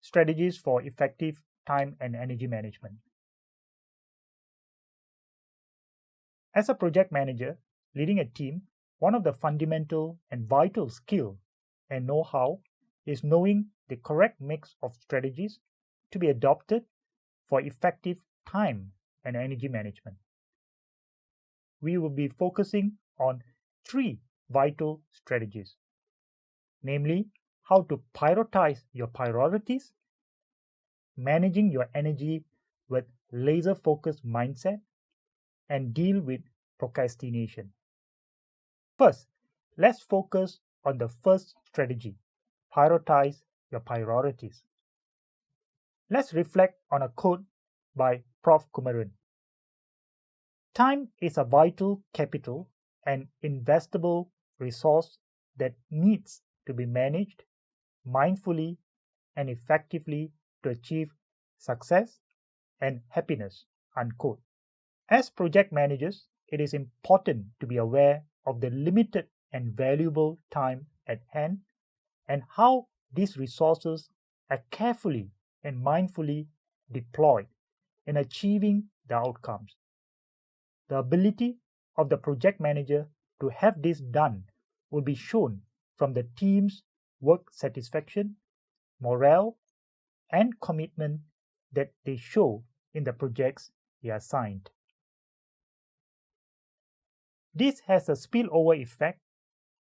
strategies for effective time and energy management. As a project manager leading a team, one of the fundamental and vital skill and know-how is knowing the correct mix of strategies to be adopted for effective time and energy management. We will be focusing on 3 vital strategies, namely how to prioritize your priorities, managing your energy with laser-focused mindset, and deal with procrastination. First, let's focus on the first strategy, prioritize your priorities. Let's reflect on a quote by Prof. Kumaran. Time is a vital capital and investable resource that needs to be managed mindfully and effectively to achieve success and happiness, unquote. As project managers, it is important to be aware of the limited and valuable time at hand and how these resources are carefully and mindfully deployed in achieving the outcomes. The ability of the project manager to have this done will be shown from the team's work satisfaction, morale, and commitment that they show in the projects they are assigned. This has a spillover effect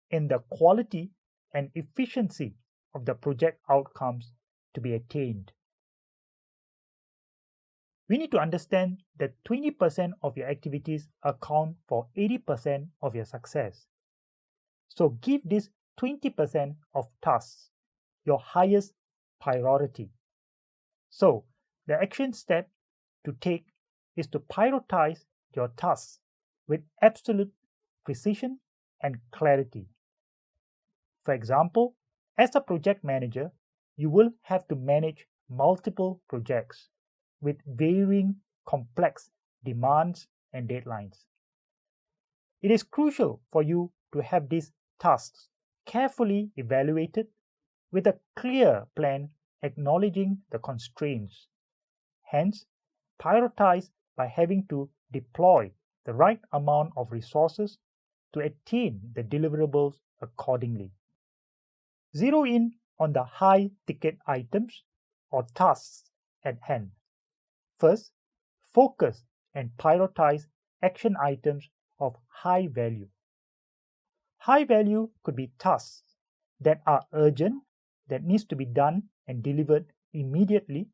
in the quality and efficiency of the project outcomes to be attained. We need to understand that 20% of your activities account for 80% of your success. So give this 20% of tasks your highest priority. So the action step to take is to prioritize your tasks with absolute precision and clarity. For example, as a project manager, you will have to manage multiple projects with varying complex demands and deadlines. It is crucial for you to have these tasks carefully evaluated with a clear plan acknowledging the constraints. Hence, prioritize by having to deploy the right amount of resources to attain the deliverables accordingly. Zero in on the high-ticket items or tasks at hand. First, focus and prioritize action items of high value. High value could be tasks that are urgent, that needs to be done and delivered immediately,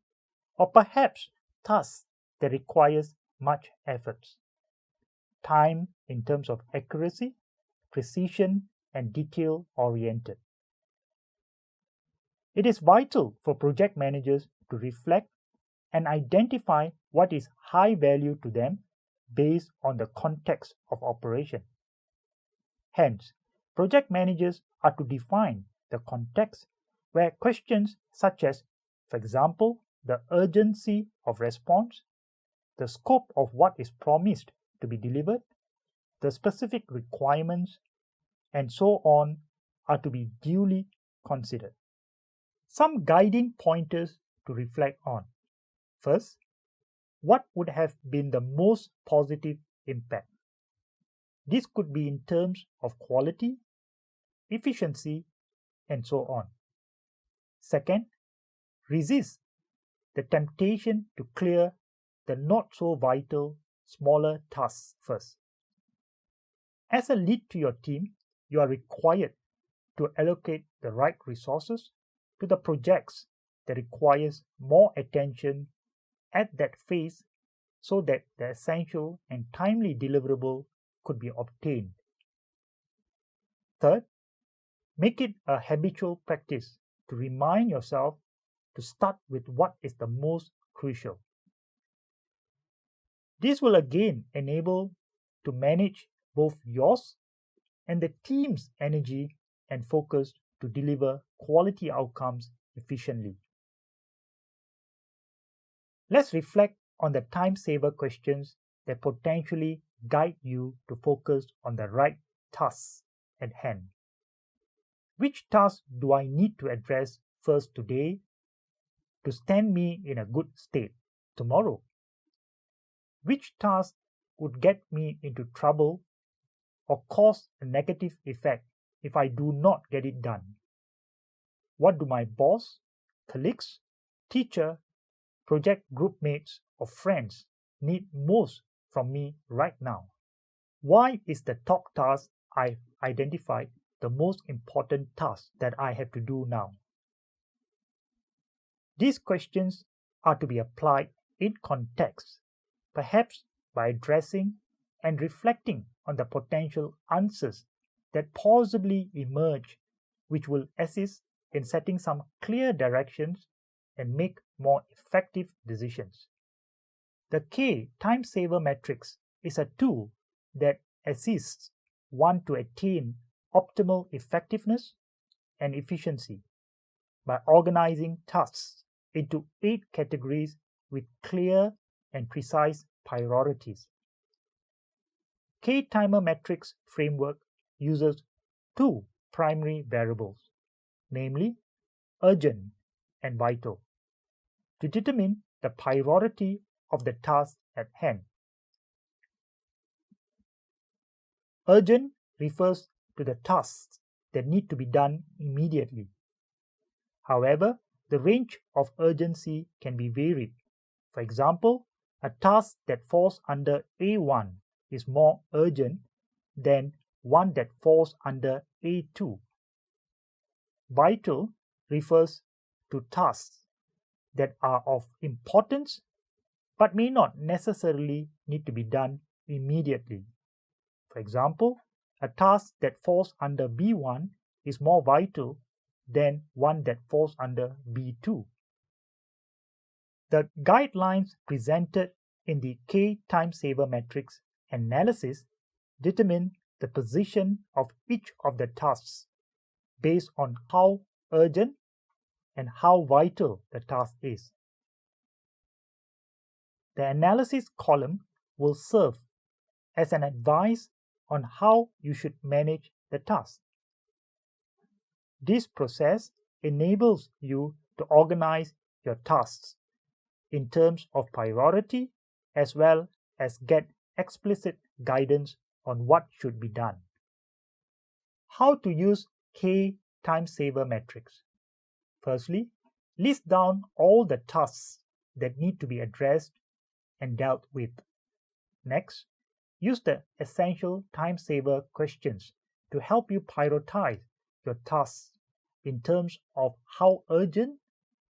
or perhaps tasks that requires much effort. Time in terms of accuracy, precision, and detail oriented. It is vital for project managers to reflect and identify what is high value to them based on the context of operation. Hence, project managers are to define the context where questions such as, for example, the urgency of response, the scope of what is promised to be delivered, the specific requirements, and so on are to be duly considered. Some guiding pointers to reflect on. First, what would have been the most positive impact? This could be in terms of quality, efficiency, and so on. Second, resist the temptation to clear the not so vital smaller tasks first. As a lead to your team, you are required to allocate the right resources to the projects that requires more attention at that phase so that the essential and timely deliverable could be obtained. Third, make it a habitual practice to remind yourself to start with what is the most crucial. This will again enable to manage both yours and the team's energy and focus to deliver quality outcomes efficiently. Let's reflect on the time saver questions that potentially guide you to focus on the right tasks at hand. Which task do I need to address first today to stand me in a good state tomorrow? Which task would get me into trouble or cause a negative effect if I do not get it done? What do my boss, colleagues, teacher, project group mates, or friends need most from me right now? Why is the top task I've identified the most important task that I have to do now? These questions are to be applied in context, perhaps by addressing and reflecting on the potential answers that possibly emerge, which will assist in setting some clear directions and make more effective decisions. The K time saver matrix is a tool that assists one to attain optimal effectiveness and efficiency by organizing tasks into 8 categories with clear and precise priorities. K-timer matrix framework uses 2 primary variables, namely urgent and vital, to determine the priority of the task at hand. Urgent refers to the tasks that need to be done immediately. However, the range of urgency can be varied. For example, a task that falls under A1 is more urgent than one that falls under A2. Vital refers to tasks that are of importance but may not necessarily need to be done immediately. For example, a task that falls under B1 is more vital than one that falls under B2. The guidelines presented in the K time saver matrix analysis determine the position of each of the tasks based on how urgent and how vital the task is. The analysis column will serve as an advice on how you should manage the task. This process enables you to organize your tasks in terms of priority as well as get explicit guidance on what should be done. How to use K time saver matrix? Firstly, list down all the tasks that need to be addressed and dealt with. Next, use the essential time saver questions to help you prioritize your tasks in terms of how urgent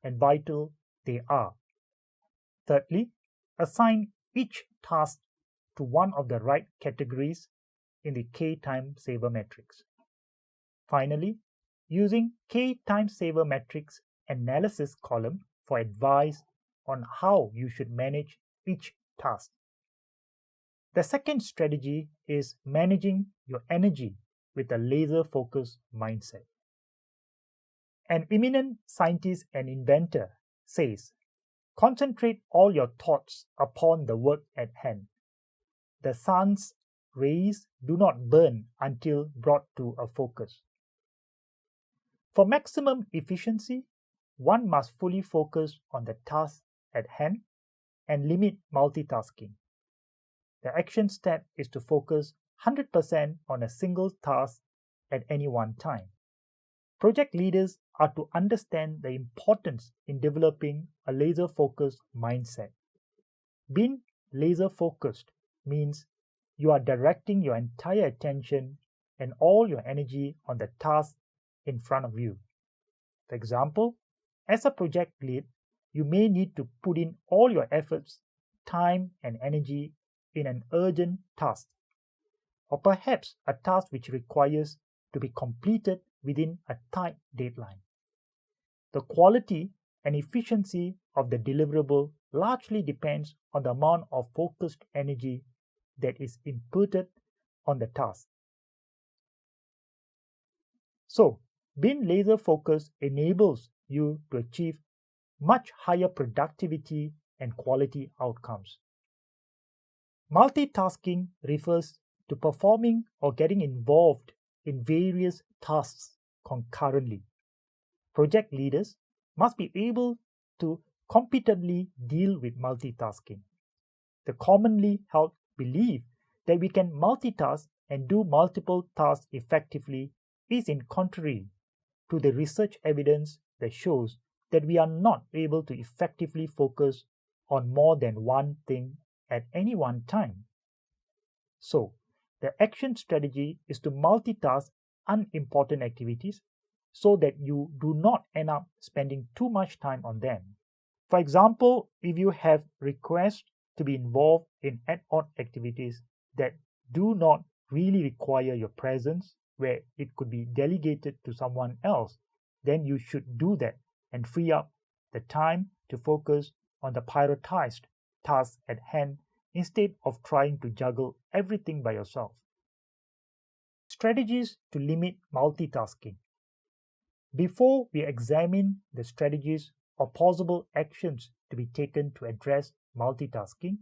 and vital they are. Thirdly, assign each task to one of the right categories in the K time saver matrix. Finally, using K time saver matrix analysis column for advice on how you should manage each task. The second strategy is managing your energy with a laser-focused mindset. An eminent scientist and inventor says, concentrate all your thoughts upon the work at hand. The sun's rays do not burn until brought to a focus. For maximum efficiency, one must fully focus on the task at hand and limit multitasking. The action step is to focus 100% on a single task at any one time. Project leaders are to understand the importance in developing a laser-focused mindset. Being laser-focused means you are directing your entire attention and all your energy on the task in front of you. For example, as a project lead, you may need to put in all your efforts, time, and energy in an urgent task, or perhaps a task which requires to be completed within a tight deadline. The quality and efficiency of the deliverable largely depends on the amount of focused energy that is inputted on the task. So, being laser focused enables you to achieve much higher productivity and quality outcomes. Multitasking refers to performing or getting involved in various tasks concurrently. Project leaders must be able to competently deal with multitasking. The commonly held belief that we can multitask and do multiple tasks effectively is in contrary to the research evidence that shows that we are not able to effectively focus on more than one thing at any one time. So, the action strategy is to multitask unimportant activities so that you do not end up spending too much time on them. For example, if you have requests to be involved in ad hoc activities that do not really require your presence, where it could be delegated to someone else, then you should do that and free up the time to focus on the prioritized tasks at hand instead of trying to juggle everything by yourself. Strategies to limit multitasking. Before we examine the strategies or possible actions to be taken to address multitasking,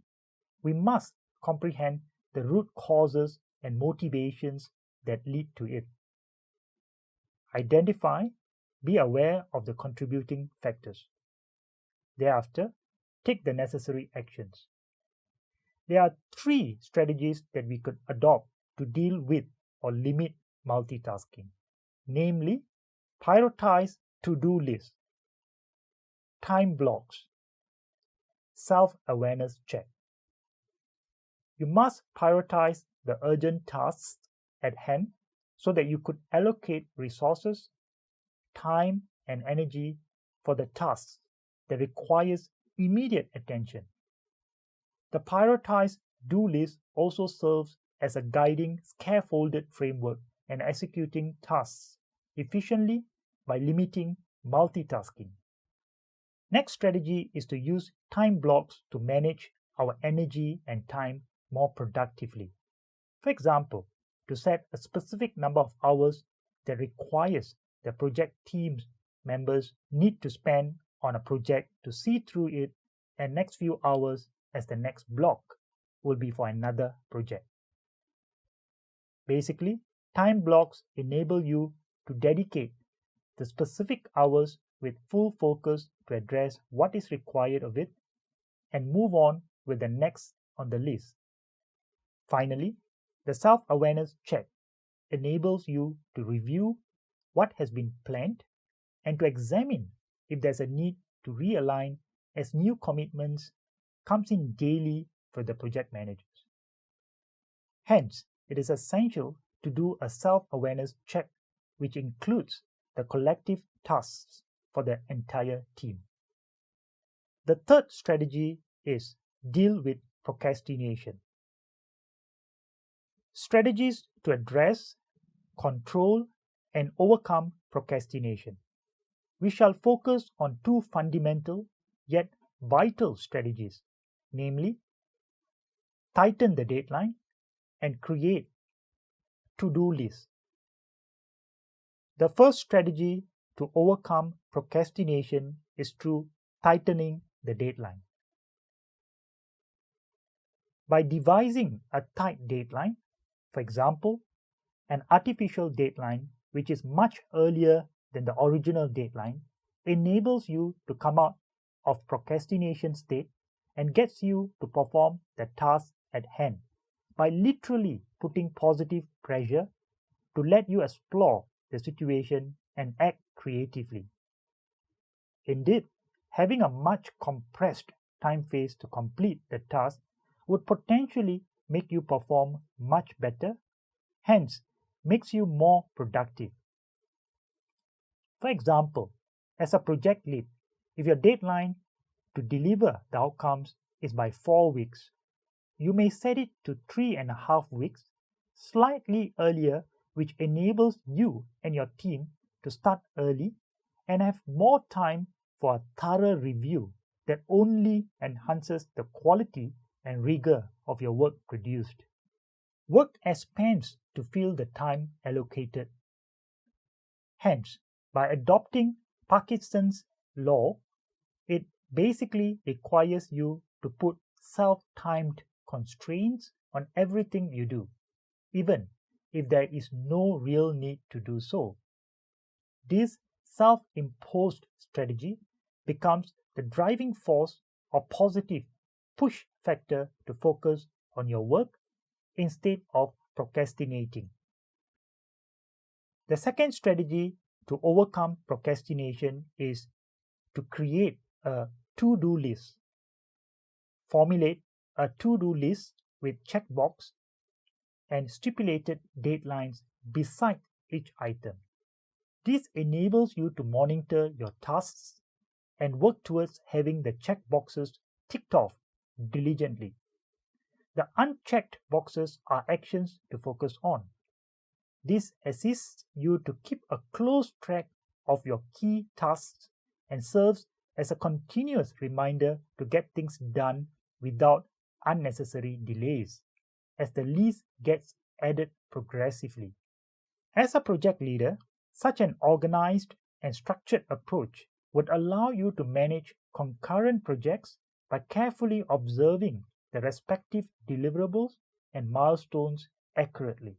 we must comprehend the root causes and motivations that lead to it. Identify, be aware of the contributing factors. Thereafter, take the necessary actions. There are three strategies that we could adopt to deal with or limit multitasking, namely, prioritize to-do lists, time blocks, self-awareness check. You must prioritize the urgent tasks at hand so that you could allocate resources, time, and energy for the tasks that requires immediate attention. The prioritized do list also serves as a guiding scaffolded framework and executing tasks efficiently by limiting multitasking. Next strategy is to use time blocks to manage our energy and time more productively. For example, to set a specific number of hours that requires the project team's members need to spend on a project to see through it, and next few hours as the next block will be for another project. Basically, time blocks enable you to dedicate the specific hours with full focus to address what is required of it and move on with the next on the list. Finally, the self-awareness check enables you to review what has been planned and to examine if there's a need to realign as new commitments comes in daily for the project managers. Hence, it is essential to do a self-awareness check which includes the collective tasks for the entire team. The third strategy is deal with procrastination. Strategies to address, control, and overcome procrastination. We shall focus on two fundamental yet vital strategies, namely, tighten the deadline and create to-do lists. The first strategy to overcome procrastination is through tightening the deadline. By devising a tight deadline, for example, an artificial deadline which is much earlier than the original deadline enables you to come out of procrastination state and gets you to perform the task at hand by literally putting positive pressure to let you explore the situation and act creatively. Indeed, having a much compressed time phase to complete the task would potentially make you perform much better, hence makes you more productive. For example, as a project lead, if your deadline to deliver the outcomes is by 4 weeks, you may set it to 3.5 weeks, slightly earlier, which enables you and your team to start early and have more time for a thorough review that only enhances the quality and rigor of your work produced. Work expands to fill the time allocated. Hence, by adopting Parkinson's law, it basically requires you to put self-timed constraints on everything you do, even if there is no real need to do so. This self-imposed strategy becomes the driving force or positive push factor to focus on your work instead of procrastinating. The second strategy to overcome procrastination is to create a to-do list. Formulate a to-do list with checkbox and stipulated deadlines beside each item. This enables you to monitor your tasks and work towards having the checkboxes ticked off diligently. The unchecked boxes are actions to focus on. This assists you to keep a close track of your key tasks and serves as a continuous reminder to get things done without unnecessary delays, as the list gets added progressively. As a project leader, such an organized and structured approach would allow you to manage concurrent projects by carefully observing the respective deliverables and milestones accurately.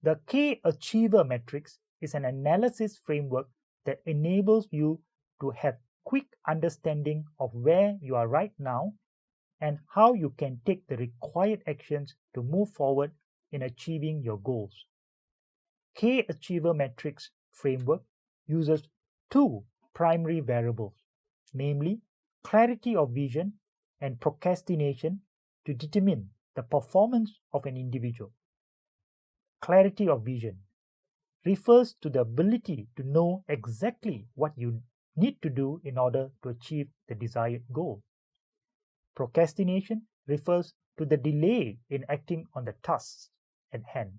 The K-Achiever matrix is an analysis framework that enables you to have quick understanding of where you are right now and how you can take the required actions to move forward in achieving your goals. K-Achiever matrix framework uses two primary variables, namely clarity of vision and procrastination, to determine the performance of an individual. Clarity of vision refers to the ability to know exactly what you need to do in order to achieve the desired goal. Procrastination refers to the delay in acting on the tasks at hand.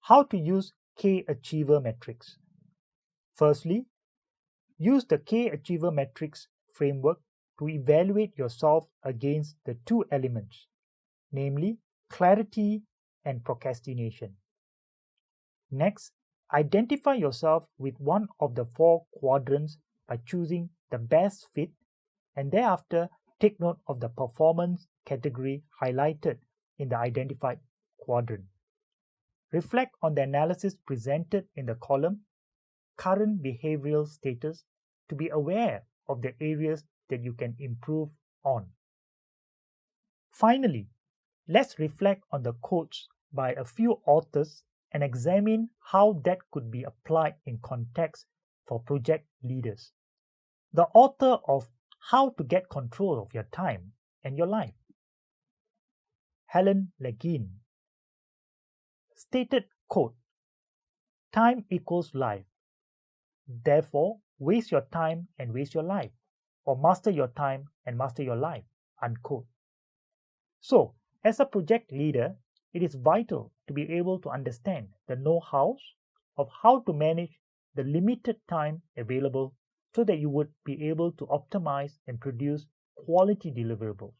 How to use K-Achiever matrix? Firstly, use the K-Achiever matrix framework to evaluate yourself against the two elements, namely clarity and procrastination. Next, identify yourself with one of the four quadrants by choosing the best fit, and thereafter take note of the performance category highlighted in the identified quadrant. Reflect on the analysis presented in the column Current Behavioral Status to be aware of the areas that you can improve on. Finally, let's reflect on the quotes by a few authors and examine how that could be applied in context for project leaders. The author of How to Get Control of Your Time and Your Life, Helen Levine, stated, quote, "Time equals life. Therefore, waste your time and waste your life, or master your time and master your life," unquote. So, as a project leader, it is vital to be able to understand the know-hows of how to manage the limited time available so that you would be able to optimize and produce quality deliverables.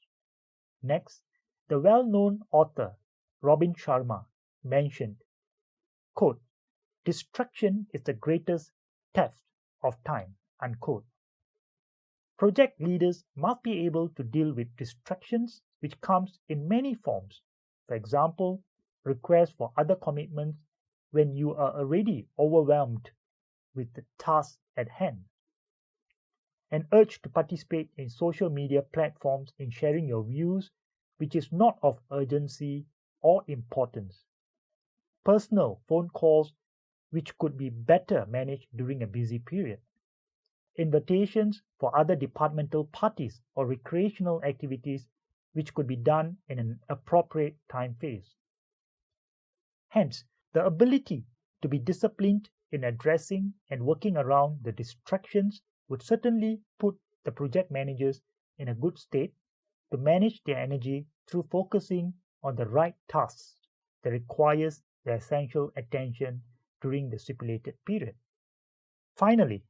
Next, the well-known author Robin Sharma mentioned, quote, "Distraction is the greatest theft of time," unquote. Project leaders must be able to deal with distractions, which comes in many forms. For example, requests for other commitments when you are already overwhelmed with the task at hand. An urge to participate in social media platforms in sharing your views, which is not of urgency or importance. Personal phone calls, which could be better managed during a busy period. Invitations for other departmental parties or recreational activities, which could be done in an appropriate time phase. Hence, the ability to be disciplined in addressing and working around the distractions would certainly put the project managers in a good state to manage their energy through focusing on the right tasks that requires their essential attention during the stipulated period. Finally,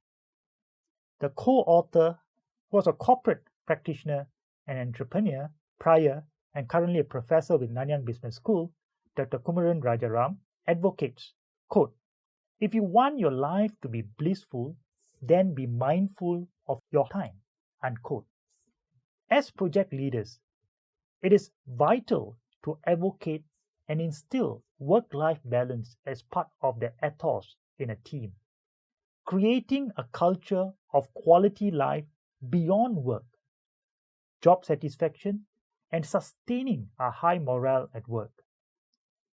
the co-author, who was a corporate practitioner and entrepreneur prior and currently a professor with Nanyang Business School, Dr. Kumaran Rajaram, advocates, quote, "If you want your life to be blissful, then be mindful of your time," unquote. As project leaders, it is vital to advocate and instill work-life balance as part of the ethos in a team. creating a culture of quality life beyond work, job satisfaction, and sustaining a high morale at work.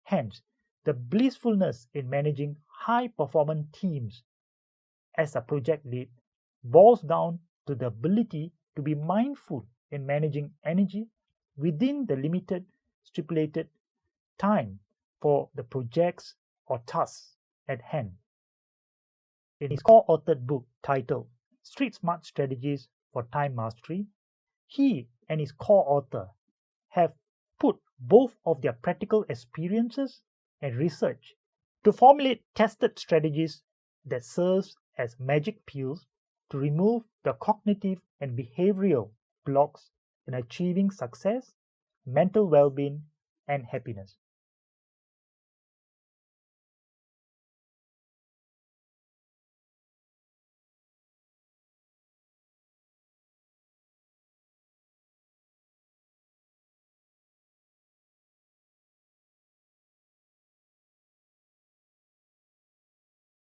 Hence, the blissfulness in managing high performance teams as a project lead boils down to the ability to be mindful in managing energy within the limited stipulated time for the projects or tasks at hand. In his co-authored book titled Street Smart Strategies for Time Mastery, he and his co-author have put both of their practical experiences and research to formulate tested strategies that serves as magic pills to remove the cognitive and behavioral blocks in achieving success, mental well-being, and happiness.